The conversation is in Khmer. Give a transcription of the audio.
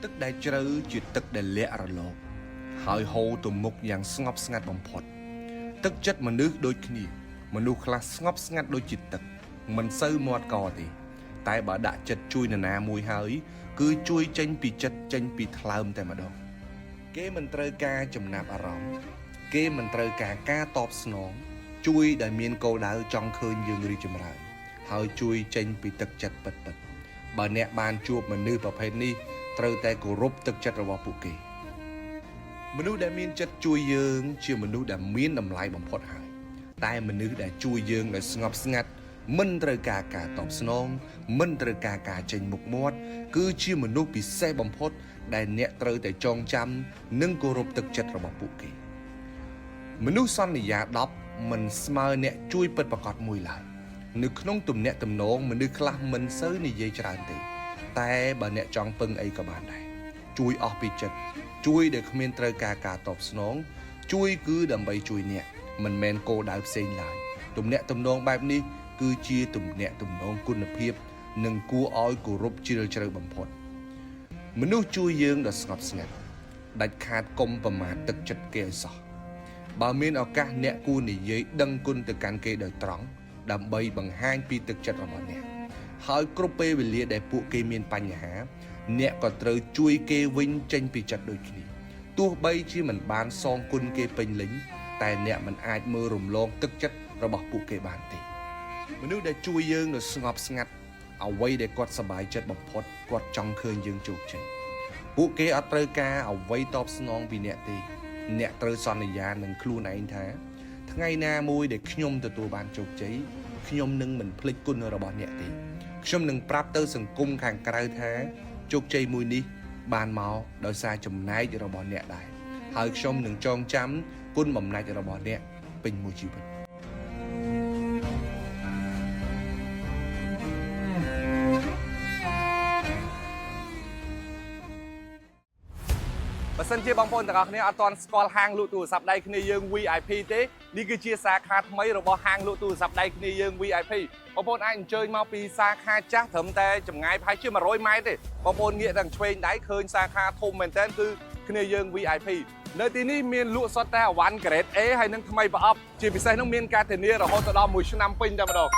ទឹកដែលជ្រៅជាទឹកដែលលាក់រលកហើយហូរទៅមុខយ៉ាងស្ងប់ស្ងាត់បំផុតទឹកចិត្តមនុស្សដូចគ្នាមនុស្សខ្លះស្ងប់ស្ងាត់ដូចជាទឹកមិនសូវមាត់កទេតែបើដាក់ចិត្តជួយនរណាមួយហើយគឺជួយចេញពីចិត្តចេញពីថ្លើមតែម្ដងគេមិនត្រូវការចំណាប់អារម្មណ៍គេមិនត្រូវការតបស្នងជួយដែលមានគោលដៅចង់ឃើញយើងរីកចម្រើនហើយជួយចេញពីទឹកចិត្តពិតៗបើអ្នកបានជួបមនុស្សប្រភេទនេះត្រូវតែគោរពទឹកចិត្តរបស់ពួកគេមនុស្សដែលមានចិត្តជួយយើងជាមនុស្សដែលមានតម្លៃបំផុតហើយតែមនុស្សដែលជួយយើងដោយស្ងប់ស្ងាត់មិនត្រូវការតបស្នងមិនត្រូវការចេញមុខមាត់គឺជាមនុស្សពិសេសបំផុតដែលអ្នកត្រូវតែចងចាំនិងគោរពទឹកចិត្តរបស់ពួកគេមនុស្សសន្យា10មិនស្មើអ្នកជួយពិតប្រាកដមួយឡើយនៅក្នុងទំនាក់ទំនងមនុស្សខ្លះមិនសូវនិយាយច្រើនទេតែបើអ្នកចង់ពឹងអីក៏បានដែរជួយអស់ពីចិត្តជួយដែលគ្មានត្រូវការតបស្នងជួយគឺដើម្បីជួយអ្នកមិនមែនគោលដៅផ្សេងឡើយទំនាក់ទំនងបែបនេះគឺជាទំនាក់ទំនងគុណភាពនិងគួរឲ្យគោរពជ្រាលជ្រៅបំផុតមនុស្សជួយយើងដ៏ស្ងប់ស្ងាត់ដាច់ខាតកុំប្រមាថទឹកចិត្តគេឲ្យសោះបើមានឱកាសអ្នកគួរនិយាយដឹងគុណទៅកាន់គេដោយត្រង់ដើម្បីបង្ហាញពីទឹកចិត្តរបស់អ្នកហើយគ្រប់ពេលវេលាដែលពួកគេមានបញ្ហាអ្នកក៏ត្រូវជួយគេវិញចេញពីចិត្តដូចគ្នាទោះបីជាមិនបានសងគុណគេពេញលេញតែអ្នកមិនអាចមើលរំលងទឹកចិត្តរបស់ពួកគេបានទេមនុស្សដែលជួយយើងដោយស្ងប់ស្ងាត់អ្វីដែលគាត់សប្បាយចិត្តបំផុតគាត់ចង់ឃើញយើងជោគជ័យពួកគេអត់ត្រូវការអ្វីតបស្នងពីអ្នកទេអ្នកត្រូវសន្យានឹងខ្លួនឯងថាថ្ងៃណាមួយដែលខ្ញុំទទួលបានជោគជ័យខ្ញុំនឹងមិនភ្លេចគុណរបស់អ្នកទេខ្ញុំនឹងប្រាប់ទៅសង្គមខាងក្រៅថាជោគជ័យមួយនេះបានមកដោយសារចំណែករបស់អ្នកដែរហើយខ្ញុំនឹងចងចាំគុណបំណាច់របស់អ្នកពេញមួយជីវិតបើសិនជាបងប្អូនទាំងអស់គ្នាអត់ទាន់ស្គាល់ហាងលក់ទូរស័ព្ទដៃគ្នាយើង VIP ទេនេះគឺជាសាខាថ្មីរបស់ហាងលក់ទូរស័ព្ទដៃគ្នាយើង VIP បងប្អូនអាចអញ្ជើញមកពីសាខាចាស់ត្រឹមតែចម្ងាយប្រហែលជា100ម៉ែត្រទេបងប្អូនងាកដល់ឆ្វេងដៃឃើញសាខាធំមែនទែនគឺគ្នាយើង VIP នៅទីនេះមានលក់សុទ្ធតែអវ៉ាន់ Grade A ហើយនឹងថ្មីប្រអប់ជាពិសេសនឹងមានការធានារហូតដល់1ឆ្នាំពេញតែម្ដង